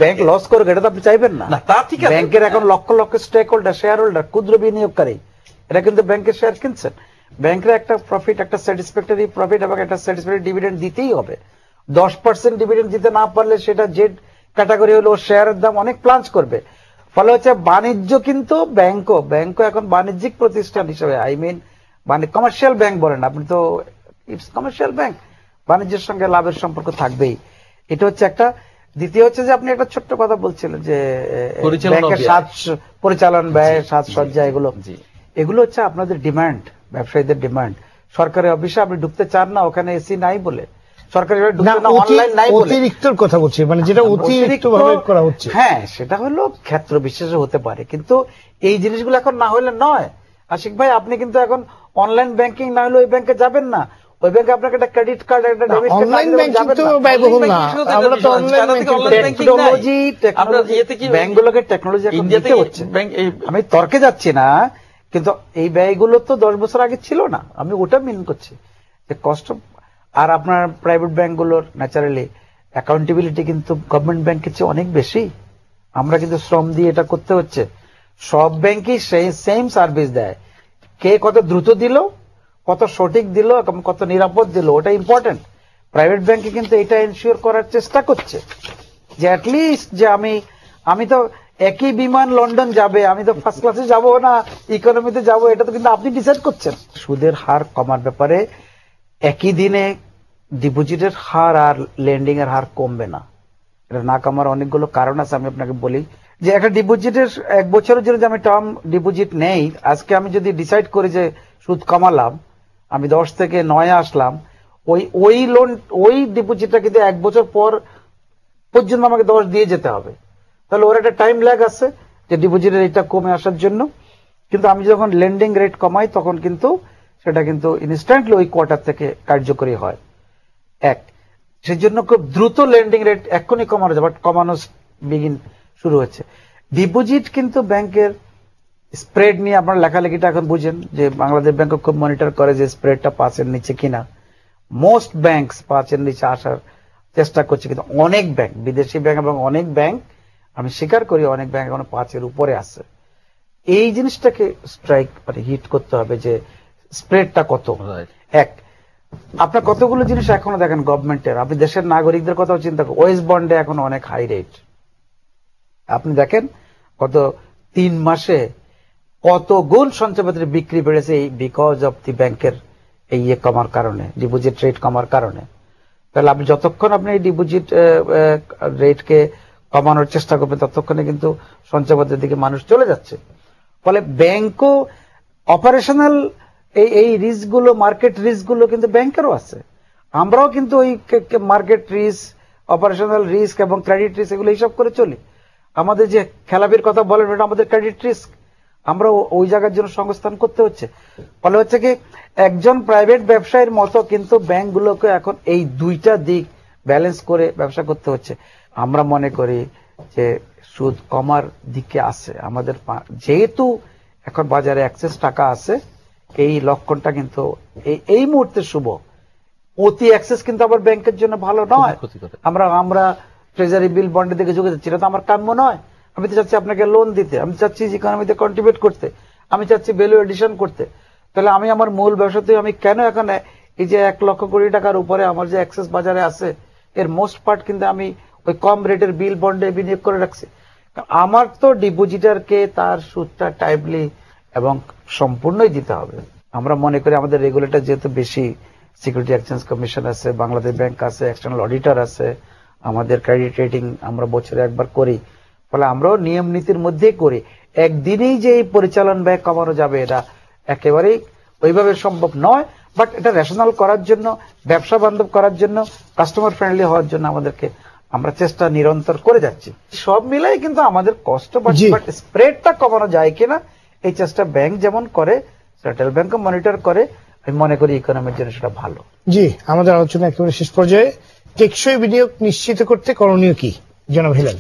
Bank loss করবে এটা তো আপনি চাইবেন না। তা ঠিক আছে, ব্যাংকের এখন lakh lakh stake holder, share holder, ক্ষুদ্র বিনিয়োগকারী, এরা কিন্তু ব্যাংকের শেয়ার কিনছেন। ব্যাংকের একটা প্রফিট, একটা স্যাটিসফ্যাক্টরি প্রফিট এবং একটা স্যাটিসফ্যাক্টরি ডিভিডেন্ড দিতেই হবে। 10% ডিভিডেন্ড দিতে না পারলে সেটা জেড ক্যাটাগরি হলো শেয়ারের দাম অনেক প্লাঞ্চ করবে। ফলে হচ্ছে বাণিজ্য কিন্তু ব্যাংকও এখন বাণিজ্যিক প্রতিষ্ঠান হিসেবে, মানে কমার্শিয়াল ব্যাংক বলেন আপনি, তো ইটস কমার্শিয়াল ব্যাংক, বাণিজ্যের সঙ্গে লাভের সম্পর্ক থাকবেই। এটা হচ্ছে একটা। দ্বিতীয় হচ্ছে যে আপনি একটা ছোট্ট কথা বলছিলেন যে ব্যাংকের পরিচালন ব্যয়, সাজসজ্জা, এগুলো হচ্ছে আপনাদের ডিমান্ড, ব্যবসায়ীদের ডিমান্ড। সরকারি অফিসে আপনি ঢুকতে চান না, ওখানে এসি নাই বলে, সরকারি অনলাইন নাই বলে, অতিরিক্ত কথা বলছি, মানে যেটা অতিরিক্ত ভাবে করা হচ্ছে। হ্যাঁ, সেটা হলো ক্ষেত্র বিশেষে হতে পারে, কিন্তু এই জিনিসগুলো এখন না হলে নয়। আশিক ভাই, আপনি কিন্তু এখন অনলাইন ব্যাংকিং না হলে ওই ব্যাংকে যাবেন না। ওই ব্যাংকে আপনাকে একটা ক্রেডিট কার্ড, একটা ডেবিট কার্ড, অনলাইন ব্যাংকিং তো ব্যয়বহুল না। আমরা তো অনলাইন ব্যাংকগুলোকে টেকনোলজি এখন দিতে হচ্ছে। আমি তর্কে যাচ্ছি না, কিন্তু এই ব্যয়গুলো তো 10 বছর আগে ছিল না। আমি ওটা মিন করছি যে কষ্ট। আর আপনার প্রাইভেট ব্যাংকগুলোর ন্যাচারালি অ্যাকাউন্টেবিলিটি কিন্তু গভর্নমেন্ট ব্যাংকের চেয়ে অনেক বেশি। আমরা কিন্তু শ্রম দিয়ে এটা করতে হচ্ছে। সব ব্যাংকই সেম সার্ভিস দেয়, কে কত দ্রুত দিল, কত সঠিক দিল, কত নিরাপদ দিল, ওটা ইম্পর্টেন্ট। প্রাইভেট ব্যাংকে কিন্তু এটা এনশিওর করার চেষ্টা করছে যে অ্যাটলিস্ট যে আমি তো একই বিমান লন্ডন যাবে, আমি তো ফার্স্ট ক্লাসে যাবো না ইকোনমিতে যাবো, এটা তো কিন্তু আপনি ডিসাইড করছেন। সুদের হার কমার ব্যাপারে একই দিনে ডিপোজিটের হার আর লেন্ডিং এর হার কমবে না। এটা না কমার অনেকগুলো কারণ আছে। আমি আপনাকে বলি যে একটা ডিপোজিটের 1 বছরের জন্য যে আমি টার্ম ডিপোজিট নেই, আজকে আমি যদি ডিসাইড করি যে সুদ কমালাম, আমি 10 থেকে 9 আসলাম, ওই ডিপোজিটটা কিন্তু 1 বছর পর পর্যন্ত আমাকে 10 দিয়ে যেতে হবে। তাহলে ওর একটা টাইম ল্যাগ আছে যে ডিপোজিটের রেটটা কমে আসার জন্য। কিন্তু আমি যখন লেন্ডিং রেট কমাই তখন কিন্তু সেটা কিন্তু ইনস্ট্যান্টলি ওই কোয়ার্টার থেকে কার্যকরী হয়। সেই জন্য খুব দ্রুত লেন্ডিং রেট এক্ষুনি কমানো যাবে, কমানো শুরু হচ্ছে। ডিপোজিট কিন্তু ব্যাংকের স্প্রেড নিয়ে আপনার লেখালেখিটা এখন বুঝেন যে বাংলাদেশ ব্যাংক খুব মনিটর করে যে স্প্রেডটা 5-এর নিচে কিনা। মোস্ট ব্যাংক 5-এর নিচে আসার চেষ্টা করছে, কিন্তু অনেক ব্যাংক, বিদেশি ব্যাংক এবং অনেক ব্যাংক, আমি স্বীকার করি অনেক ব্যাংক এখন 5-এর উপরে আছে। এই জিনিসটাকে স্ট্রাইক মানে হিট করতে হবে যে স্প্রেডটা কত। আপনার কতগুলো জিনিস এখনো দেখেন গভর্নমেন্টের, আপনি দেশের নাগরিকদের কথাও চিন্তা করেন, ওয়েস্ট বন্ডে এখন অনেক হাই রেট। আপনি দেখেন গত 3 মাসে কত গুণ সঞ্চয়পত্রের বিক্রি বেড়েছে, এই বিকজ অফ দি ব্যাংকের এই কমার কারণে, ডিপোজিট রেট কমার কারণে। তাহলে আপনি যতক্ষণ আপনি এই ডিপোজিট রেটকে কমানোর চেষ্টা করবেন ততক্ষণে কিন্তু সঞ্চয়পত্রের দিকে মানুষ চলে যাচ্ছে। ফলে ব্যাংকও অপারেশনাল এই রিস্ক গুলো, মার্কেট রিস্ক গুলো কিন্তু ব্যাংকেরও আছে। আমরাও কিন্তু ওই মার্কেট রিস্ক, অপারেশনাল রিস্ক এবং ক্রেডিট রিস্ক এগুলো হিসাব করে চলি। আমাদের যে খেলাপির কথা বলেন এটা আমাদের ক্রেডিট রিস্ক, আমরা ওই জায়গার জন্য সংস্থান করতে হচ্ছে। ফলে হচ্ছে কি একজন প্রাইভেট ব্যবসায়ীর মতো কিন্তু ব্যাংকগুলোকে এখন এই দুইটা দিক ব্যালেন্স করে ব্যবসা করতে হচ্ছে। আমরা মনে করি যে সুদ কমার দিকে আছে আমাদের, যেহেতু এখন বাজারে অ্যাক্সেস টাকা আছে, এই লক্ষণটা কিন্তু এই মুহূর্তে শুভ। অতি অ্যাক্সেস কিন্তু আবার ব্যাংকের জন্য ভালো নয়। আমরা ট্রেজারি বিল বন্ডের দিকে ঝুঁকে যাচ্ছি, এটা তো আমার কাম্য নয়। আমি তো চাচ্ছি আপনাকে লোন দিতে, আমি চাচ্ছি ইকোনমিতে কন্ট্রিবিউট করতে, আমি চাচ্ছি ভ্যালু এডিশন করতে। তাহলে আমি আমার মূল ব্যবসাতে আমি কেন এখন এই যে 1 লক্ষ কোটি টাকার উপরে আমার যে অ্যাক্সেস বাজারে আছে, এর মোস্ট পার্ট কিন্তু আমি ওই কম রেটের বিল বন্ডে বিনিয়োগ করে রাখছি। আমার তো ডিপোজিটারকে তার সুদটা টাইমলি এবং সম্পূর্ণই দিতে হবে। আমরা মনে করি আমাদের রেগুলেটর যেহেতু বেশি, সিকিউরিটি এক্সচেঞ্জ কমিশন আছে, বাংলাদেশ ব্যাংক আছে, এক্সটার্নাল অডিটর আছে, আমাদের ক্রেডিট রেটিং আমরা বছরে একবার করি। ফলে আমরাও নিয়ম নীতির মধ্যেই করি। একদিনেই যে এই পরিচালন ব্যয় কমানো যাবে এটা একেবারেই ওইভাবে সম্ভব নয়, বাট এটা রেশনাল করার জন্য, ব্যবসা বান্ধব করার জন্য, কাস্টমার ফ্রেন্ডলি হওয়ার জন্য আমাদেরকে আমরা চেষ্টা নিরন্তর করে যাচ্ছি। সব মিলাই কিন্তু আমাদের কষ্ট, বাট স্প্রেডটা কমানো যায় কিনা এই চেষ্টা ব্যাংক যেমন করে, সেন্ট্রাল ব্যাংকও মনিটর করে। আমি মনে করি ইকোনমির জন্য সেটা ভালো। জি, আমাদের আলোচনা একেবারে শেষ পর্যায়ে। টেকসই বিনিয়োগ নিশ্চিত করতে করণীয় কি জনাব হিলাল,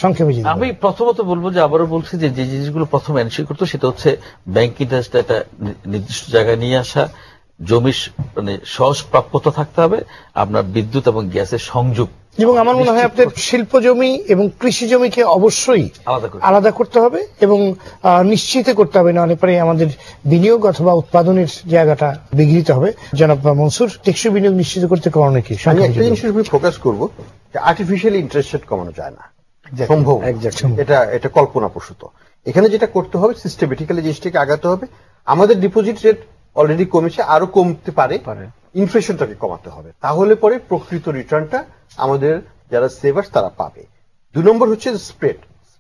সংক্ষেপে? আমি প্রথমত বলবো যে আবারও বলছি যে জিনিসগুলো প্রথম এনশিওর করতো সেটা হচ্ছে ব্যাংক ইন্টারেস্টটা একটা নির্দিষ্ট জায়গায় নিয়ে আসা, জমির মানে সহজ প্রাপ্যতা থাকতে হবে, আপনার বিদ্যুৎ এবং গ্যাসের সংযোগ এবং আমার মনে হয় আপনার শিল্প জমি এবং কৃষি জমিকে অবশ্যই আলাদা করতে হবে এবং নিশ্চিত করতে হবে, নাহলে পরে আমাদের বিনিয়োগ অথবা উৎপাদনের জায়গাটা বিঘ্নিত হবে। জনাব মনসুর, টেকসই বিনিয়োগ নিশ্চিত করতে করণীয় কি? আমি একটা জিনিসের উপর ফোকাস করব যে আর্টিফিশিয়াল ইন্টারেস্ট রেট কমানো যায় না, সম্ভব, এটা কল্পনাপ্রসূত। এখানে যেটা করতে হবে সিস্টেমেটিক্যালি জিনিসটাকে আগাতে হবে। আমাদের ডিপোজিট রেট অলরেডি কমেছে, আরো কমতে পারে, ইনফ্লেশনটাকে কমাতে হবে, তাহলে পরে প্রকৃত রিটার্নটা আমাদের যারা সেভার্স তারা পাবে। 2 নম্বর হচ্ছে স্প্রেড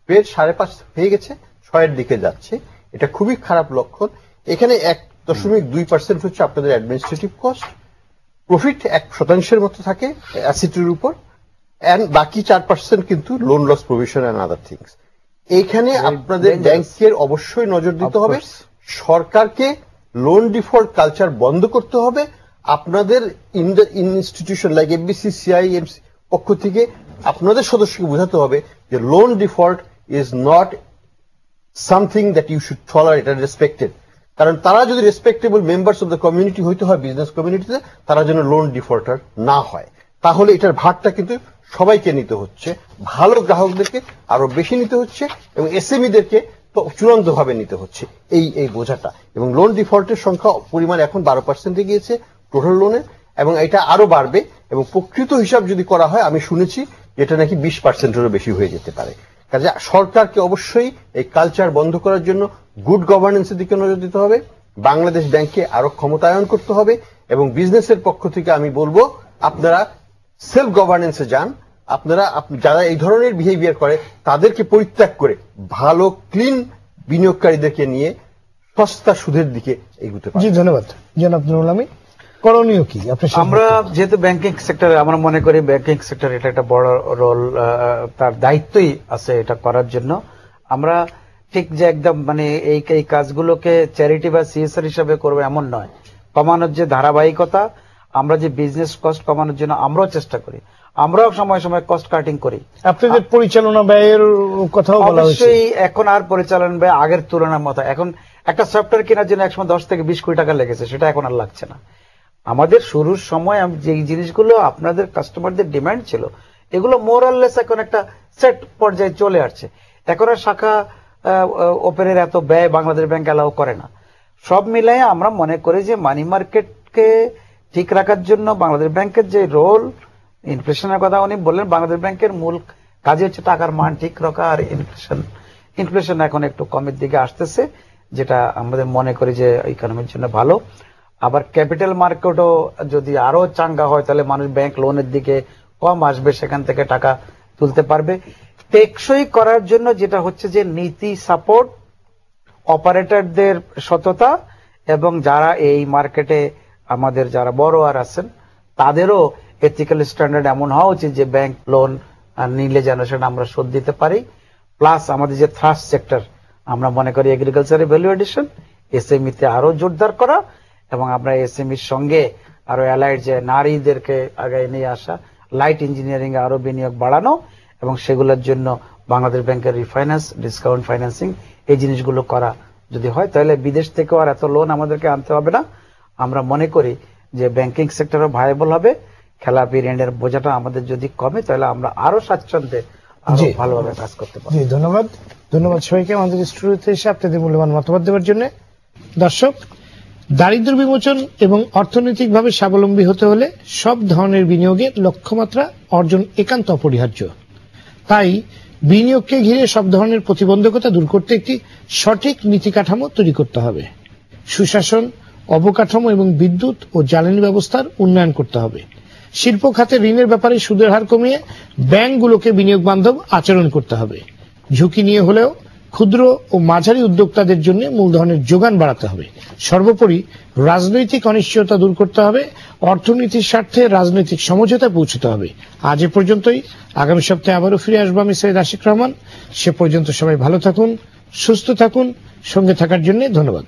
5.5 হয়ে গেছে, 6 দিকে যাচ্ছে, এটা খুবই খারাপ লক্ষণ। এখানে 1.2% হচ্ছে আপনাদের অ্যাডমিনিস্ট্রেটিভ কস্ট, প্রফিট 1% মতো থাকে অ্যাসেটের উপর, এন্ড বাকি 4% কিন্তু loan loss provision and other things. এইখানে আপনাদের ব্যাংকের অবশ্যই নজর দিতে হবে, সরকারকে লোন ডিফল্ট কালচার বন্ধ করতে হবে। আপনাদের ইনস্টিটিউশন লাইক এফবিসিসিআই পক্ষ থেকে আপনাদের সদস্যকে বোঝাতে হবে যে loan default is not something that you should tolerate and respected. কারণ তারা যদি respectable members of the community হইতে হয়, বিজনেস কমিউনিটিতে, তারা যেন লোন ডিফল্টার না হয়, তাহলে এটার ভারটা কিন্তু সবাইকে নিতে হচ্ছে, ভালো গ্রাহকদেরকে আরো বেশি নিতে হচ্ছে এবং এসএমইদেরকে চূড়ান্ত ভাবে নিতে হচ্ছে এই বোঝাটা। এবং লোন ডিফল্টের সংখ্যা পরিমাণ এখন 12% গিয়েছে টোটাল লোনে, এবং এটা আরো বাড়বে। এবং প্রকৃত হিসাব যদি করা হয়, আমি শুনেছি এটা নাকি 20%-এরও বেশি হয়ে যেতে পারে। কাজে সরকারকে অবশ্যই এই কালচার বন্ধ করার জন্য গুড গভর্নেন্সের দিকে নজর দিতে হবে, বাংলাদেশ ব্যাংককে আরো ক্ষমতায়ন করতে হবে, এবং বিজনেসের পক্ষ থেকে আমি বলবো আপনারা সেলফ গভর্নেন্সে যান। আপনারা যারা এই ধরনের বিহেভিয়ার করে তাদেরকে পরিত্যাগ করে ভালো ক্লিন বিনিয়োগকারীদেরকে নিয়ে সস্তা সুদের দিকে এগোতে পারেন। জি, ধন্যবাদ। জনাব নুরুল আমিন, করণীয় কি? আমরা যেহেতু ব্যাংকিং সেক্টরে, আমরা মনে করি ব্যাংকিং সেক্টর এটা একটা বড় রোল, তার দায়িত্বই আছে এটা করার জন্য। আমরা ঠিক যে একদম মানে এই কাজগুলোকে চ্যারিটি বা সিএসআর হিসাবে করবো এমন নয়, কমানোর যে ধারাবাহিকতা, আমরা যে বিজনেস কস্ট কমানোর জন্য আমরাও চেষ্টা করি, আমরাও সময় সময় কস্ট কাটিং করি। আপনাদের পরিচালনা ব্যয়ের কথাও বলা হয়েছে। অবশ্যই এখন আর পরিচালনা ব্যয় আগের তুলনার মতো, এখন একটা সফটওয়্যার কেনার জন্য একসময় 10 থেকে 20 কোটি টাকা লেগেছে, সেটা এখন আর লাগছে না। আমাদের শুরুর সময় যে জিনিসগুলো আপনাদের কাস্টমারদের ডিমান্ড ছিল, এগুলো মোরাললেস এখন একটা সেট পর্যায়ে চলে আসছে। এখন আর শাখা ওপেনের এত ব্যয় বাংলাদেশ ব্যাংক অ্যালাউ করে না। সব মিলাই আমরা মনে করি যে মানি মার্কেটকে ঠিক রাখার জন্য বাংলাদেশ ব্যাংকের যে রোল, ইনফ্লেশনের কথা উনি বললেন, বাংলাদেশ ব্যাংকের মূল কাজে হচ্ছে টাকার মান ঠিক রাখা, আর ইনফ্লেশন এখন একটু কমের দিকে আসতেছে, যেটা আমাদের মনে করি যে ইকোনমির জন্য ভালো। আবার ক্যাপিটাল মার্কেটও যদি আরো চাঙ্গা হয়, তাহলে মানুষ ব্যাংক লোনের দিকে কম আসবে, সেখান থেকে টাকা তুলতে পারবে। টেকসই করার জন্য যেটা হচ্ছে যে নীতি সাপোর্ট, অপারেটরদের সততা, এবং যারা এই মার্কেটে আমাদের যারা বড়োয়ার আছেন তাদেরও এথিক্যাল স্ট্যান্ডার্ড এমন হওয়া উচিত যে ব্যাংক লোন নিলে যেন সেটা আমরা শোধ দিতে পারি। প্লাস আমাদের যে থার্ড সেক্টর, আমরা মনে করি এগ্রিকালচারের ভ্যালু এডিশন, এসএমইতে আরো জোরদার করা, এবং আমরা এসএমইর সঙ্গে আরো অ্যালাইড যে নারীদেরকে আগে নিয়ে আসা, লাইট ইঞ্জিনিয়ারিং এ আরো বিনিয়োগ বাড়ানো, এবং সেগুলোর জন্য বাংলাদেশ ব্যাংকের রিফাইন্যান্স, ডিসকাউন্ট ফাইন্যান্সিং, এই জিনিসগুলো করা যদি হয়, তাহলে বিদেশ থেকেও আর এত লোন আমাদেরকে আনতে হবে না। আমরা মনে করি যে ব্যাংকিং সেক্টরও ভাইয়েবল হবে, খেলাপি ঋণের বোঝাটা আমাদের যদি কমে, তাহলে আমরা আরো স্বাচ্ছন্দ্যে আরো ভালোভাবে কাজ করতে পারি। ধন্যবাদ সবাইকে আমাদের স্টুডিওতে এসে আপনাদের মূল্যবান মতামত দেওয়ার জন্য। দর্শক, দারিদ্র বিমোচন এবং অর্থনৈতিকভাবে স্বাবলম্বী হতে হলে সব ধরনের বিনিয়োগের লক্ষ্যমাত্রা অর্জন একান্ত অপরিহার্য। তাই বিনিয়োগকে ঘিরে সব ধরনের প্রতিবন্ধকতা দূর করতে একটি সঠিক নীতি কাঠামো তৈরি করতে হবে। সুশাসন, অবকাঠামো এবং বিদ্যুৎ ও জ্বালানি ব্যবস্থার উন্নয়ন করতে হবে। শিল্প খাতে ঋণের ব্যাপারে সুদের হার কমিয়ে ব্যাংকগুলোকে বিনিয়োগ বান্ধব আচরণ করতে হবে। ঝুঁকি নিয়ে হলেও ক্ষুদ্র ও মাঝারি উদ্যোক্তাদের জন্য মূলধনের যোগান বাড়াতে হবে। সর্বোপরি রাজনৈতিক অনিশ্চয়তা দূর করতে হবে, অর্থনীতির স্বার্থে রাজনৈতিক সমঝোতায় পৌঁছতে হবে। আজ এ পর্যন্তই। আগামী সপ্তাহে আবারও ফিরে আসবো আমি সৈয়দ আশিক রহমান। সে পর্যন্ত সবাই ভালো থাকুন, সুস্থ থাকুন। সঙ্গে থাকার জন্য ধন্যবাদ।